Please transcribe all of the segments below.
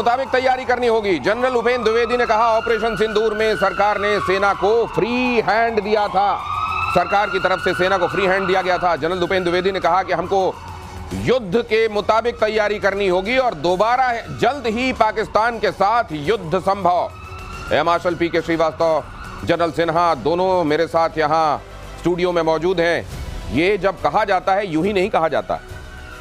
मुताबिक तैयारी करनी होगी। जनरल उपेंद्र द्विवेदी ने कहा, ऑपरेशन सिंदूर में सरकार ने सेना को फ्री हैंड दिया था। सरकार की तरफ से सेना को फ्री हैंड दिया गया था। जनरल उपेंद्र द्विवेदी ने कहा कि हमको युद्ध के मुताबिक तैयारी करनी होगी और दोबारा जल्द ही पाकिस्तान के साथ युद्ध संभव। एयर मार्शल पीके श्रीवास्तव, जनरल सिन्हा दोनों मेरे साथ यहां स्टूडियो में मौजूद हैं। ये जब कहा जाता है यूं ही नहीं कहा जाता,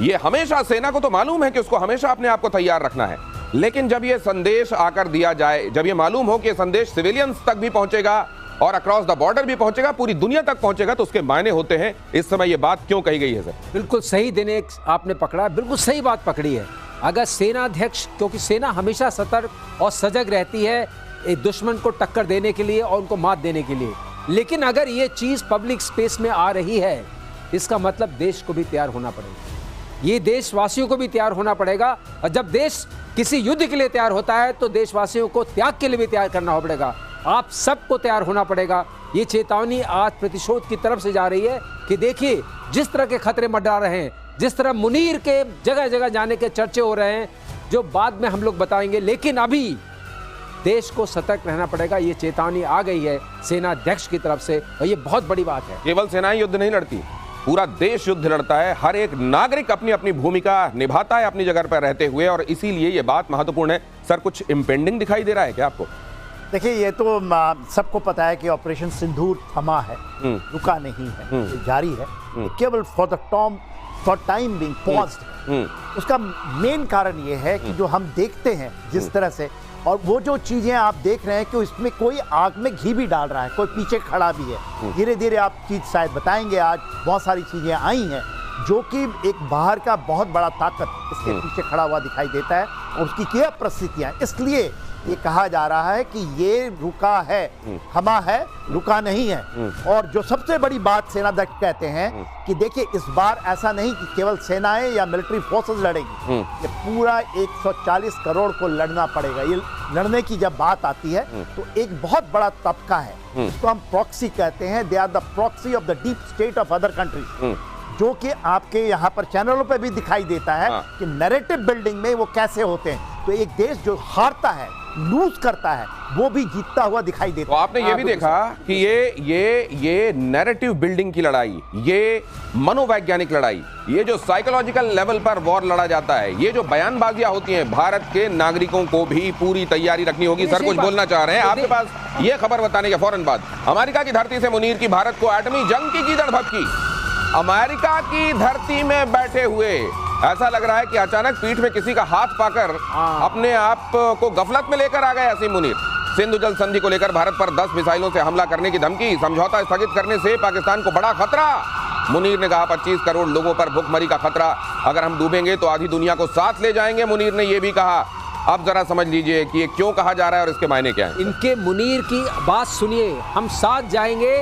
ये हमेशा सेना को तो मालूम है कि उसको हमेशा अपने आप को तैयार रखना है, लेकिन जब ये संदेश आकर दिया जाए, जब ये मालूम हो कि ये संदेश सिविलियंस तक भी पहुंचेगा और अक्रॉस द बॉर्डर भी पहुंचेगा, पूरी दुनिया तक पहुंचेगा, तो उसके मायने होते हैं। इस समय ये बात क्यों कही गई है सर? बिल्कुल सही दिन आपने पकड़ा, बिल्कुल सही बात पकड़ी है। अगर सेनाध्यक्ष, क्योंकि सेना हमेशा सतर्क और सजग रहती है एक दुश्मन को टक्कर देने के लिए और उनको मात देने के लिए, लेकिन अगर ये चीज पब्लिक स्पेस में आ रही है, इसका मतलब देश को भी तैयार होना पड़ेगा, ये देशवासियों को भी तैयार होना पड़ेगा। और जब देश किसी युद्ध के लिए तैयार होता है तो देशवासियों को त्याग के लिए भी तैयार करना पड़ेगा। आप सबको तैयार होना पड़ेगा। ये चेतावनी आज प्रतिशोध की तरफ से जा रही है कि देखिए जिस तरह के खतरे मंडरा रहे हैं, जिस तरह मुनीर के जगह जगह जाने के चर्चे हो रहे हैं, जो बाद में हम लोग बताएंगे, लेकिन अभी देश को सतर्क रहना पड़ेगा। ये चेतावनी आ गई है सेनाध्यक्ष की तरफ से और ये बहुत बड़ी बात है। केवल सेनाएं युद्ध नहीं लड़ती, पूरा देश युद्ध लड़ता है। हर एक नागरिक अपनी अपनी भूमिका निभाता है अपनी जगह पर रहते हुए, और इसीलिए ये बात महत्वपूर्ण है। सर, कुछ इम्पेंडिंग दिखाई दे रहा है क्या आपको? देखिए, ये तो सबको पता है कि ऑपरेशन सिंदूर थमा है, रुका नहीं है, ये जारी है, केवल फॉर टाइम बीइंग पॉज्ड। उसका मेन कारण ये है कि जो हम देखते हैं जिस तरह से, और वो जो चीजें आप देख रहे हैं कि इसमें कोई आग में घी भी डाल रहा है, कोई पीछे खड़ा भी है। धीरे धीरे आप चीज शायद बताएंगे, आज बहुत सारी चीजें आई हैं जो कि एक बाहर का बहुत बड़ा ताकत इसके पीछे खड़ा हुआ दिखाई देता है और उसकी क्या परिस्थितियां। इसलिए ये कहा जा रहा है कि ये रुका है, थमा है, रुका नहीं है। और जो सबसे बड़ी बात सेनाध्यक्ष कहते हैं कि देखिए, इस बार ऐसा नहीं कि केवल सेनाएं या मिलिट्री फोर्सेस लड़ेगी, ये पूरा 140 करोड़ को लड़ना पड़ेगा। ये लड़ने की जब बात आती है तो एक बहुत बड़ा तबका है, इसको हम प्रॉक्सी कहते हैं। They are the proxy of the deep state of other countries, जो कि आपके यहाँ पर चैनलों पे भी दिखाई देता है कि नैरेटिव बिल्डिंग में वो कैसे होते हैं। तो एक देश जो हारता है, लूज करता है, वो भी जीतता हुआ दिखाई देता है। तो आपने ये भी देखा कि ये नैरेटिव बिल्डिंग की लड़ाई, ये मनोवैज्ञानिक लड़ाई, ये जो साइकोलॉजिकल लेवल पर वॉर लड़ा जाता है, ये जो बयानबाजियां होती हैं, भारत के नागरिकों को भी पूरी तैयारी रखनी होगी। सर कुछ बोलना चाह रहे हैं आपके पास ये खबर बताने के फौरन बाद, अमेरिका की धरती से मुनीर की भारत को एटमी जंग की कीचड़ भपकी। अमेरिका की धरती में बैठे हुए ऐसा लग रहा है कि अचानक पीठ में किसी का हाथ पाकर अपने आप को गफलत में लेकर आ गए असीम मुनीर। सिंधु जल संधि को लेकर भारत पर 10 मिसाइलों से हमला करने की धमकी, समझौता स्थगित करने से पाकिस्तान को बड़ा खतरा। मुनीर ने कहा 25 करोड़ लोगों पर भूखमरी का खतरा, अगर हम डूबेंगे तो आधी दुनिया को साथ ले जाएंगे। मुनीर ने यह भी कहा। अब जरा समझ लीजिए कि ये क्यों कहा जा रहा है और इसके मायने क्या है। इनके मुनीर की बात सुनिए, हम साथ जाएंगे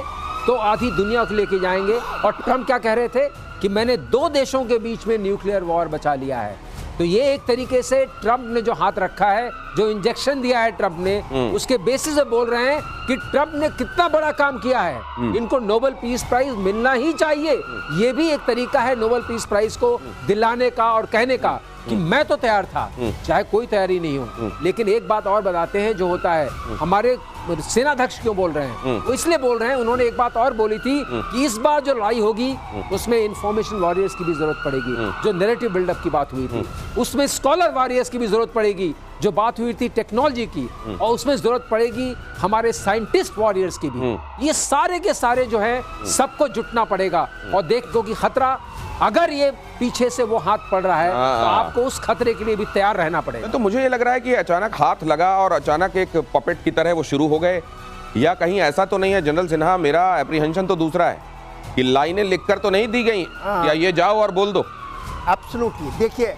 तो आधी दुनिया को लेके जाएंगे। और ट्रंप क्या कह रहे थे कि मैंने 2 देशों के बीच में न्यूक्लियर वॉर बचा लिया है। तो ये एक तरीके से ट्रंप ने जो हाथ रखा है, जो इंजेक्शन दिया है ट्रंप ने, उसके बेसिस पे बोल रहे हैं कि ट्रंप ने कितना बड़ा काम किया है, इनको नोबेल पीस प्राइज मिलना ही चाहिए। ये भी एक तरीका है नोबेल पीस प्राइज को दिलाने का और कहने का कि मैं तो तैयार था, चाहे कोई तैयारी नहीं हो। लेकिन एक बात और बताते हैं जो होता है, हमारे सेनाध्यक्ष क्यों बोल रहे हैं, वो इसलिए बोल रहे हैं, उन्होंने एक बात और बोली थी कि इस बार जो लड़ाई होगी उसमें इंफॉर्मेशन वॉरियर्स की भी जरूरत पड़ेगी। जो नैरेटिव बिल्डअप की बात हुई थी, उसमें स्कॉलर वॉरियर्स की भी जरूरत पड़ेगी। जो बात हुई थी टेक्नोलॉजी की, और उसमें जरूरत पड़ेगी हमारे साइंटिस्ट वॉरियर्स की भी। ये सारे के सारे जो है सबको जुटना पड़ेगा। और देखो कि खतरा, अगर ये पीछे से वो हाथ पड़ रहा है तो आपको उस खतरे के लिए भी तैयार रहना पड़ेगा। तो मुझे ये लग रहा है कि अचानक हाथ लगा और अचानक एक पपेट की तरह वो शुरू हो गए, या कहीं ऐसा तो नहीं है जनरल सिन्हा, मेरा एप्रीहेंशन तो दूसरा है कि लाइनें लिखकर तो नहीं दी गई, या ये जाओ और बोल दो। एब्सोल्युटली। देखिए,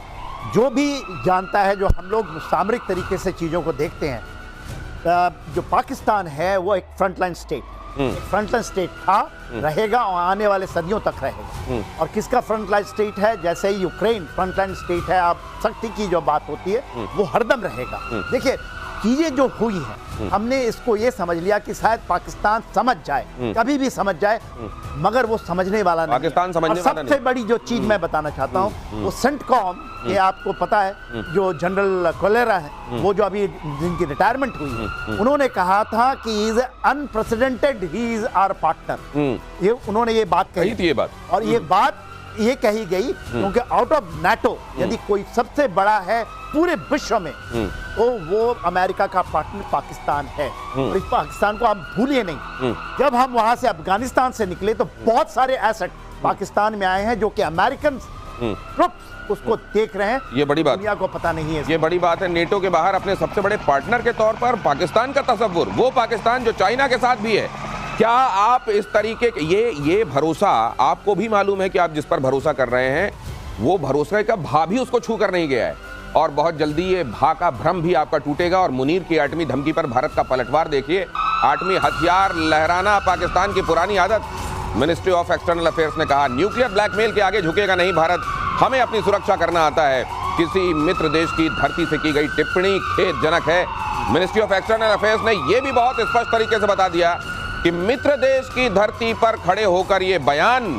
जो भी जानता है, जो हम लोग सामरिक तरीके से चीज़ों को देखते हैं, जो पाकिस्तान है वो एक फ्रंटलाइन स्टेट था रहेगा और आने वाले सदियों तक रहेगा। और किसका फ्रंटलाइन स्टेट है, जैसे ही यूक्रेन फ्रंटलाइन स्टेट है, आप शक्ति की जो बात होती है वो हरदम रहेगा। देखिए चीजें जो हुई है, हमने इसको ये समझ लिया कि शायद पाकिस्तान समझ जाए, कभी भी समझ जाए, मगर वो समझने वाला नहीं। पाकिस्तान समझने वाला नहीं। सबसे बड़ी जो चीज मैं बताना चाहता हूँ वो सेंटकॉम, ये आपको पता है जो जनरल कोलेरा है, वो जो अभी जिनकी रिटायरमेंट हुई है, उन्होंने कहा था कि is unprecedented, he is our partner. ये उन्होंने ये बात कही थी, ये बात, और ये बात ये कही गई क्योंकि आउट ऑफ नाटो यदि कोई सबसे बड़ा है पूरे विश्व में तो वो अमेरिका का पार्टनर पाकिस्तान है। और इस पाकिस्तान को हम भूलिए नहीं। जब हम वहां से अफगानिस्तान से निकले तो बहुत सारे एसेट पाकिस्तान में आए हैं जो कि अमेरिकन ट्रुप्स उसको देख रहे हैं। ये बड़ी बात, दुनिया को पता नहीं है। ये बड़ी बात है। नेटो के बाहर अपने सबसे बड़े पार्टनर के तौर पर पाकिस्तान का तस्वुर, वो पाकिस्तान जो चाइना के साथ भी है। क्या आप इस तरीके के ये भरोसा आपको भी मालूम है कि आप जिस पर भरोसा कर रहे हैं वो भरोसा का भा भी उसको छू कर नहीं गया है, और बहुत जल्दी ये भा का भ्रम भी आपका टूटेगा। और मुनीर की एटमी धमकी पर भारत का पलटवार देखिए। एटमी हथियार लहराना पाकिस्तान की पुरानी आदत। मिनिस्ट्री ऑफ एक्सटर्नल अफेयर्स ने कहा न्यूक्लियर ब्लैकमेल के आगे झुकेगा नहीं भारत, हमें अपनी सुरक्षा करना आता है। किसी मित्र देश की धरती से की गई टिप्पणी खेदजनक है। मिनिस्ट्री ऑफ एक्सटर्नल अफेयर्स ने यह भी बहुत स्पष्ट तरीके से बता दिया कि मित्र देश की धरती पर खड़े होकर यह बयान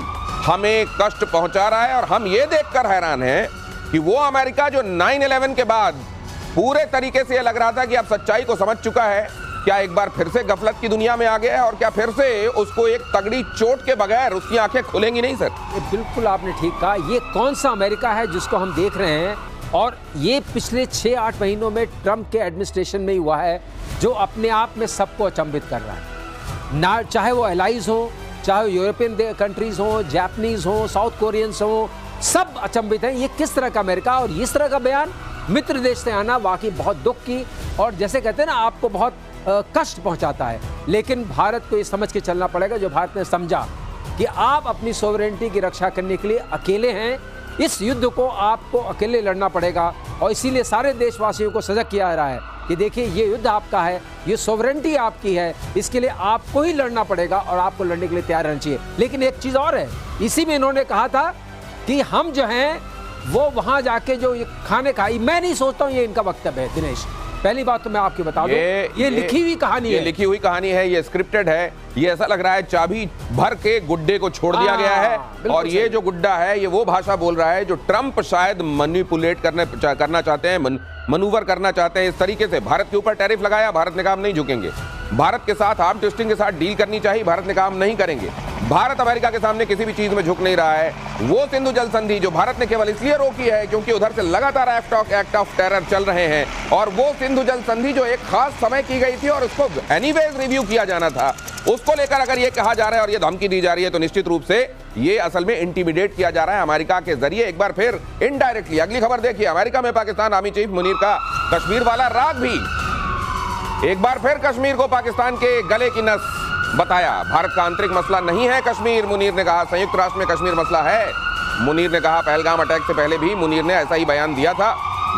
हमें कष्ट पहुंचा रहा है। और हम ये देखकर हैरान हैं कि वो अमेरिका जो 9/11 के बाद पूरे तरीके से यह लग रहा था कि अब सच्चाई को समझ चुका है, क्या एक बार फिर से गफलत की दुनिया में आ गया है, और क्या फिर से उसको एक तगड़ी चोट के बगैर उसकी आंखें खुलेंगी नहीं? सर ये बिल्कुल आपने ठीक कहा। ये कौन सा अमेरिका है जिसको हम देख रहे हैं, और ये पिछले 6-8 महीनों में ट्रंप के एडमिनिस्ट्रेशन में ही हुआ है, जो अपने आप में सबको अचंभित कर रहा है। ना चाहे वो एलाइज हो, चाहे यूरोपियन कंट्रीज हो, जापानीज हो, साउथ कोरियंस हो, सब अचंभित हैं। ये किस तरह का अमेरिका, और इस तरह का बयान मित्र देश से आना वाकई बहुत दुख की, और जैसे कहते हैं ना, आपको बहुत कष्ट पहुंचाता है। लेकिन भारत को ये समझ के चलना पड़ेगा, जो भारत ने समझा कि आप अपनी सोवरेनिटी की रक्षा करने के लिए अकेले हैं, इस युद्ध को आपको अकेले लड़ना पड़ेगा। और इसीलिए सारे देशवासियों को सजग किया जा रहा है कि देखिए ये युद्ध आपका है, ये सोवरेनिटी आपकी है, इसके लिए आपको ही लड़ना पड़ेगा और आपको लड़ने के लिए तैयार रहना चाहिए। लेकिन एक चीज़ और है, इसी में इन्होंने कहा था कि हम जो हैं वो वहाँ जाके जो खाने खाई, मैं नहीं सोचता हूँ ये इनका वक्तव्य है दिनेश। पहली बात तो मैं आपकी बता दूं, ये लिखी हुई कहानी है, लिखी हुई कहानी है, ये स्क्रिप्टेड है। ये ऐसा लग रहा है चाबी भर के गुड्डे को छोड़ दिया गया है, और ये जो गुड्डा है ये वो भाषा बोल रहा है जो ट्रंप शायद मैनिपुलेट करना चाहते हैं, मनूवर करना चाहते हैं। इस तरीके से भारत के ऊपर टैरिफ लगाया, भारत ने कहा हम नहीं झुकेंगे। भारत के साथ आर्म ट्विस्टिंग के साथ डील करनी चाहिए, भारत ने कहा हम नहीं करेंगे। भारत अमेरिका के सामने किसी भी चीज में झुक नहीं रहा है। वो सिंधु जल संधि जो भारत ने केवल इसलिए रोकी है क्योंकि उधर से लगातार एक्ट ऑफ टेरर चल रहे हैं, और वो सिंधु जल संधि जो एक खास समय की गई थी और उसको एनीवेज रिव्यू किया जाना था, उसको लेकर अगर ये कहा जा रहा है और ये धमकी दी जा रही है तो निश्चित रूप से ये असल में इंटिमिडेट किया जा रहा है अमेरिका के जरिए, एक बार फिर इनडायरेक्टली। अगली खबर देखिए, अमेरिका में पाकिस्तान आर्मी चीफ मुनीर का कश्मीर वाला राग भी एक बार फिर कश्मीर को पाकिस्तान के गले की नस बताया। भारत का आंतरिक मसला नहीं है कश्मीर, मुनीर ने कहा, संयुक्त राष्ट्र में कश्मीर मसला है। मुनीर ने कहा, पहलगाम अटैक से पहले भी मुनीर ने ऐसा ही बयान दिया था,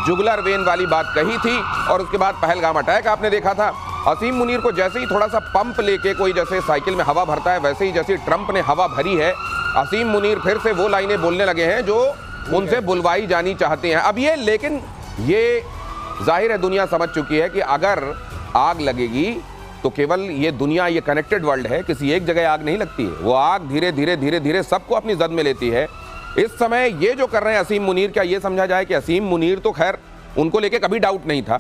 जुगलर वेन वाली बात कही थी, और उसके बाद पहलगाम अटैक आपने देखा था। असीम मुनीर को जैसे ही थोड़ा सा पंप लेके कोई जैसे साइकिल में हवा भरता है, वैसे ही जैसे ट्रंप ने हवा भरी है, असीम मुनीर फिर से वो लाइनें बोलने लगे हैं जो उनसे बुलवाई जानी चाहते हैं। अब ये, लेकिन ये जाहिर है दुनिया समझ चुकी है कि अगर आग लगेगी तो केवल ये दुनिया, ये कनेक्टेड वर्ल्ड है, किसी एक जगह आग नहीं लगती है, वो आग धीरे धीरे धीरे धीरे सबको अपनी जद में लेती है। इस समय ये जो कर रहे हैं असीम मुनीर, क्या ये समझा जाए कि असीम मुनीर तो खैर उनको लेके कभी डाउट नहीं था,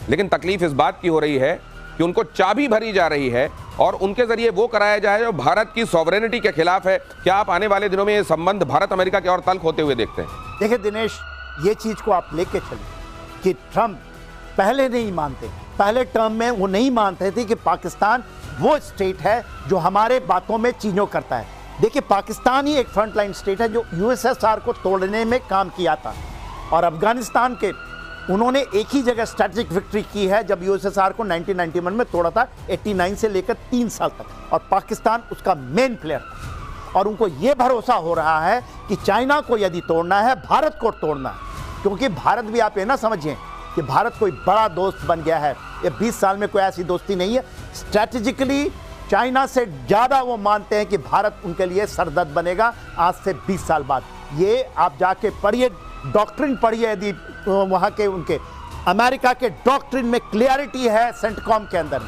लेकिन तकलीफ इस बात की हो रही है कि उनको चाबी भरी जा रही है और उनके जरिए वो कराया जाए जो भारत की सॉवरेनिटी के खिलाफ है। क्या आप आने वाले दिनों में ये संबंध भारत अमेरिका के और तल्ख होते हुए देखते हैं? देखिए दिनेश, ये चीज को आप लेके चलिए कि ट्रंप पहले नहीं मानते, पहले टर्म में वो नहीं मानते थे कि पाकिस्तान वो स्टेट है जो हमारे बातों में चीजों करता है। देखिए पाकिस्तान ही एक फ्रंटलाइन स्टेट है जो यूएसएसआर को तोड़ने में काम किया था, और अफगानिस्तान के उन्होंने एक ही जगह स्ट्रेटेजिक विक्ट्री की है जब यूएसएसआर को 1991 में तोड़ा था, 89 से लेकर 3 साल तक, और पाकिस्तान उसका मेन प्लेयर था। और उनको ये भरोसा हो रहा है कि चाइना को यदि तोड़ना है, भारत को तोड़ना है, क्योंकि भारत भी, आप ये ना समझिए कि भारत कोई बड़ा दोस्त बन गया है। ये 20 साल में कोई ऐसी दोस्ती नहीं है। स्ट्रैटेजिकली चाइना से ज्यादा वो मानते हैं कि भारत उनके लिए सरदर्द बनेगा आज से 20 साल बाद। ये आप जाके पढ़िए, डॉक्ट्रिन पढ़िए, यदि वहां के उनके अमेरिका के डॉक्ट्रिन में क्लियरिटी है सेंटकॉम के अंदर।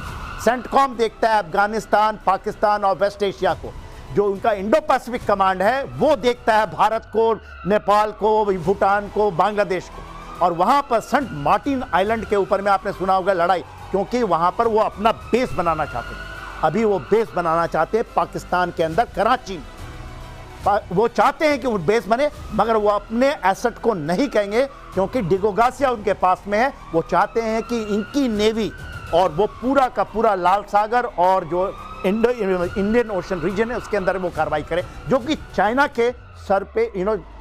सेंटकॉम देखता है अफगानिस्तान, पाकिस्तान और वेस्ट एशिया को। जो उनका इंडो पैसिफिक कमांड है वो देखता है भारत को, नेपाल को, भूटान को, बांग्लादेश को। और वहां पर सेंट मार्टिन आइलैंड के ऊपर में आपने सुना होगा लड़ाई, क्योंकि वहां पर वो अपना बेस बनाना चाहते हैं। अभी वो बेस बनाना चाहते हैं पाकिस्तान के अंदर, कराची में। वो चाहते हैं कि वो बेस बने, मगर वो अपने एसेट को नहीं कहेंगे क्योंकि डिगोगासिया उनके पास में है। वो चाहते हैं कि इनकी नेवी और वो पूरा का पूरा लाल सागर और जो इंडियन ओशन रीजन है उसके अंदर वो कार्रवाई करे, जो कि चाइना के सर पे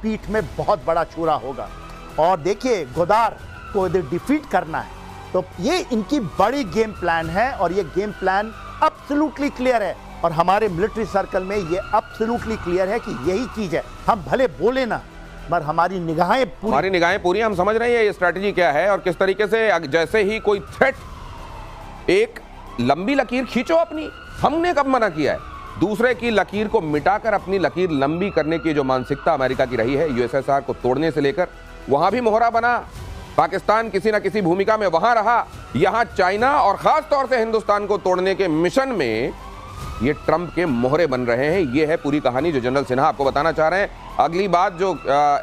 पीठ में बहुत बड़ा छुरा होगा। और देखिए, गोदार को यदि डिफीट करना है तो ये इनकी बड़ी गेम प्लान है, और ये गेम प्लान एब्सोल्युटली क्लियर है। और हमारे मिलिट्री सर्कल में ये एब्सोल्युटली क्लियर है कि यही चीज है। हम भले बोले ना, पर हमारी निगाहें पूरी हम समझ रहे हैं ये स्ट्रैटेजी क्या है और किस तरीके से। जैसे ही कोई थ्रेट, एक लंबी लकीर खींचो अपनी, हमने कब मना किया है? दूसरे की लकीर को मिटाकर अपनी लकीर लंबी करने की जो मानसिकता अमेरिका की रही है, यूएसएसआर को तोड़ने से लेकर, वहां भी मोहरा बना। पाकिस्तान किसी ना किसी भूमिका में वहां रहा। यहां चाइना और खास तौर से हिंदुस्तान को तोड़ने के मिशन में ये ट्रंप के मोहरे बन रहे हैं। ये है पूरी कहानी जो जनरल सिन्हा आपको बताना चाह रहे हैं। अगली बात जो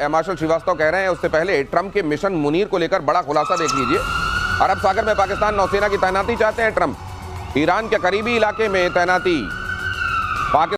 मार्शल श्रीवास्तव कह रहे हैं, उससे पहले ट्रंप के मिशन मुनीर को लेकर बड़ा खुलासा देख लीजिए। अरब सागर में पाकिस्तान नौसेना की तैनाती चाहते हैं ट्रंप। ईरान के करीबी इलाके में तैनाती।